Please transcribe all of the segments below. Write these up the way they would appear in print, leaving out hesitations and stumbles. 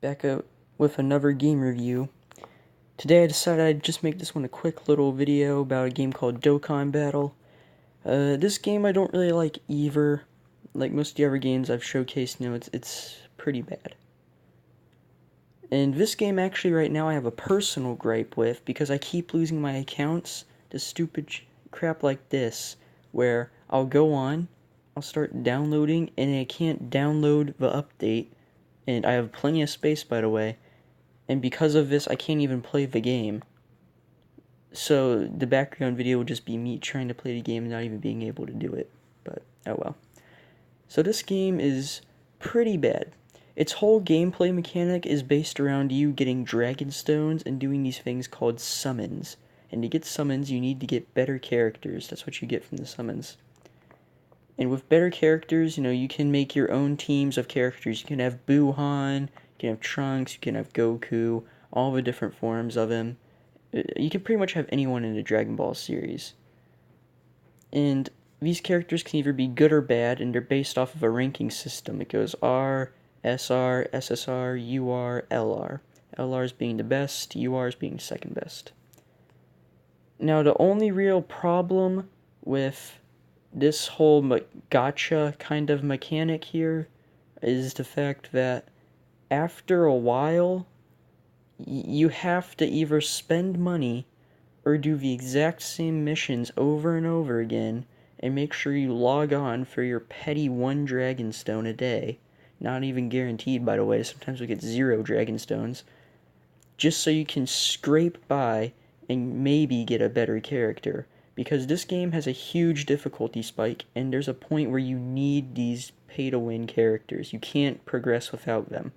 back up with another game review. Today I decided I'd just make this one a quick little video about a game called Dokkan Battle. This game I don't really like either. Like most of the other games I've showcased, it's pretty bad. And this game actually right now I have a personal gripe with because I keep losing my accounts to stupid crap like this, where I'll go on, I'll start downloading, and I can't download the update, and I have plenty of space, by the way, and because of this I can't even play the game. So the background video will just be me trying to play the game and not even being able to do it, but oh well. So this game is pretty bad. Its whole gameplay mechanic is based around you getting dragon stones and doing these things called summons. And to get summons, you need to get better characters. That's what you get from the summons. And with better characters, you can make your own teams of characters. You can have Buhan, you can have Trunks, you can have Goku, all the different forms of him. You can pretty much have anyone in the Dragon Ball series. And these characters can either be good or bad, and they're based off of a ranking system. It goes R, SR, SSR, UR, LR. LR's being the best, UR's being second best. Now, the only real problem with this whole gacha kind of mechanic here is the fact that after a while, you have to either spend money or do the exact same missions over and over again and make sure you log on for your petty 1 Dragonstone a day. Not even guaranteed, by the way. Sometimes we get 0 Dragonstones. Just so you can scrape by and maybe get a better character. Because this game has a huge difficulty spike, and there's a point where you need these pay-to-win characters. You can't progress without them.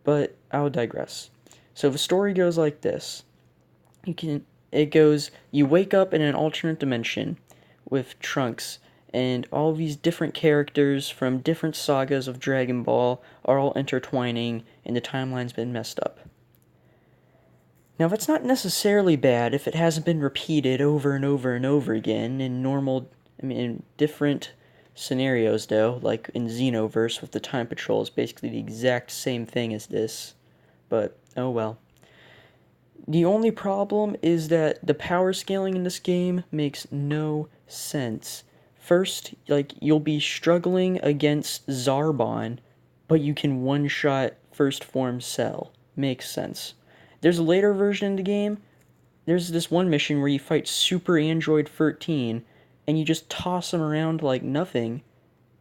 But I'll digress. So the story goes like this. You wake up in an alternate dimension with Trunks, and all these different characters from different sagas of Dragon Ball are all intertwining, and the timeline's been messed up. Now, that's not necessarily bad if it hasn't been repeated over and over and over again in different scenarios, though, like in Xenoverse with the Time Patrol is basically the exact same thing as this, but oh well. The only problem is that the power scaling in this game makes no sense. First, you'll be struggling against Zarbon, but you can one-shot First Form Cell. Makes sense. There's a later version of the game. There's this one mission where you fight Super Android 13, and you just toss him around like nothing,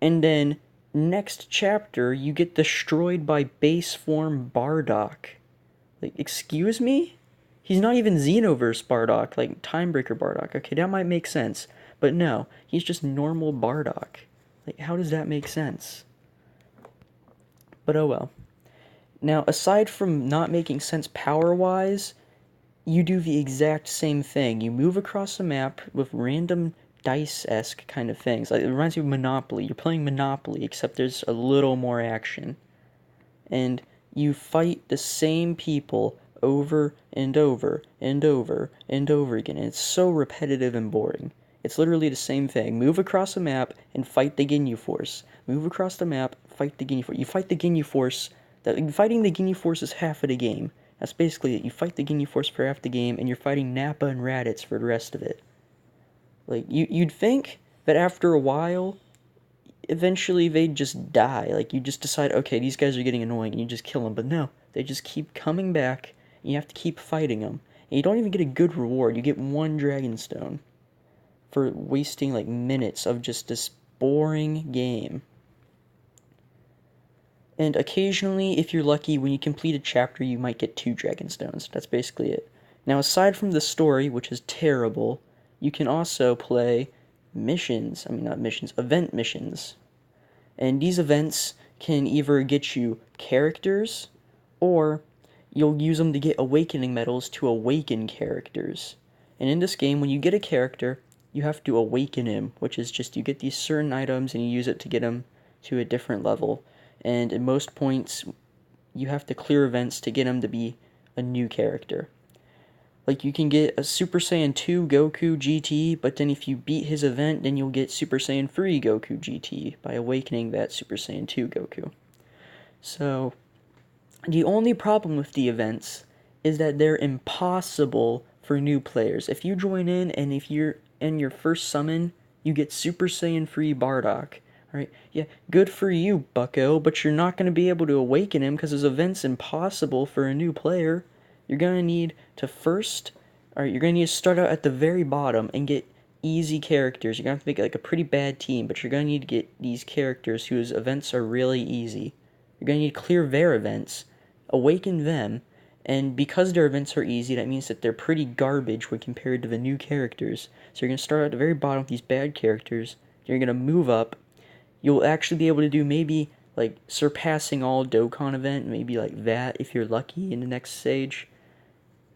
and then next chapter you get destroyed by Base Form Bardock. Excuse me? He's not even Xenoverse Bardock, like Timebreaker Bardock. Okay, that might make sense. But no, he's just normal Bardock. How does that make sense? But oh well. Now, aside from not making sense power-wise, you do the exact same thing. You move across the map with random dice-esque kind of things. It reminds me of Monopoly. You're playing Monopoly, except there's a little more action. And you fight the same people over and over and over and over again. And it's so repetitive and boring. It's literally the same thing. Move across the map and fight the Ginyu Force. Move across the map, fight the Ginyu Force. You fight the Ginyu Force. Fighting the Ginyu Force is half of the game. That's basically it. You fight the Ginyu Force for half the game, and you're fighting Nappa and Raditz for the rest of it. You'd think that after a while, eventually they'd just die. You just decide, okay, these guys are getting annoying, and you just kill them. But no, they just keep coming back, and you have to keep fighting them. And you don't even get a good reward. You get 1 Dragonstone for wasting, minutes of just this boring game. And occasionally, if you're lucky, when you complete a chapter, you might get 2 Dragonstones. That's basically it. Now, aside from the story, which is terrible, you can also play event missions. And these events can either get you characters, or you'll use them to get awakening medals to awaken characters. And in this game, when you get a character, you have to awaken him, which is just you get these certain items and you use it to get him to a different level. And at most points, you have to clear events to get him to be a new character. You can get a Super Saiyan 2 Goku GT, but then if you beat his event, then you'll get Super Saiyan 3 Goku GT by awakening that Super Saiyan 2 Goku. So, the only problem with the events is that they're impossible for new players. If you join in and if you're in your first summon, you get Super Saiyan free Bardock. Alright, yeah, good for you, bucko, but you're not going to be able to awaken him because his event's impossible for a new player. You're going to need to first, alright, you're going to need to start out at the very bottom and get easy characters. You're going to have to make like a pretty bad team, but you're going to need to get these characters whose events are really easy. You're going to need clear their events, awaken them, and because their events are easy, that means that they're pretty garbage when compared to the new characters. So you're going to start at the very bottom with these bad characters. You're going to move up. You'll actually be able to do maybe like surpassing all dokkan event, maybe like that if you're lucky in the next stage.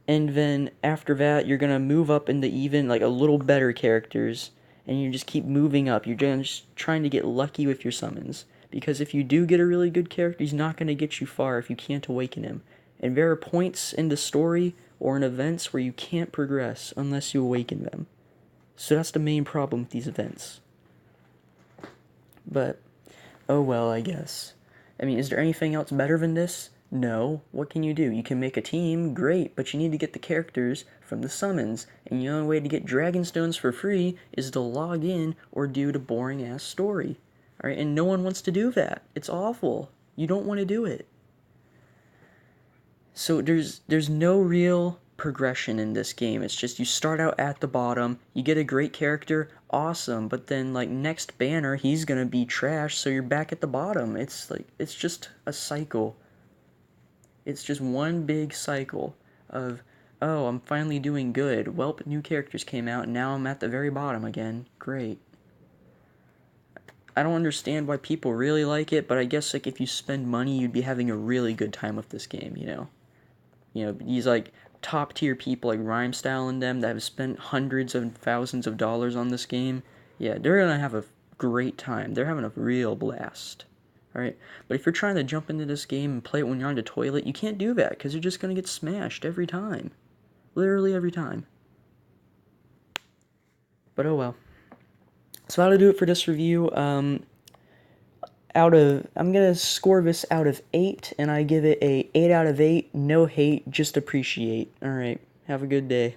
And then after that, you're going to move up into even like a little better characters, and you just keep moving up. You're just trying to get lucky with your summons. Because if you do get a really good character, he's not going to get you far if you can't awaken him. And there are points in the story or in events where you can't progress unless you awaken them. So that's the main problem with these events. But, oh well, I guess. I mean, is there anything else better than this? No. What can you do? You can make a team, great, but you need to get the characters from the summons, and the only way to get Dragonstones for free is to log in or do the boring-ass story. Alright, and no one wants to do that. It's awful. You don't want to do it. So there's no real progression in this game. It's just you start out at the bottom, you get a great character, awesome, but then like next banner he's gonna be trash, so you're back at the bottom. It's like it's just a cycle. It's just one big cycle of, oh, I'm finally doing good. Welp, new characters came out, and now I'm at the very bottom again. Great. I don't understand why people really like it, but I guess like if you spend money, you'd be having a really good time with this game, you know. These like top tier people like Rhymestyle and them that have spent hundreds of thousands of dollars on this game, yeah, they're gonna have a great time. They're having a real blast. Alright? But if you're trying to jump into this game and play it when you're on the toilet, you can't do that because you're just gonna get smashed every time. Literally every time. But oh well. So that'll do it for this review. I'm gonna score this out of 8, and I give it a 8 out of 8. No hate, just appreciate. Alright, have a good day.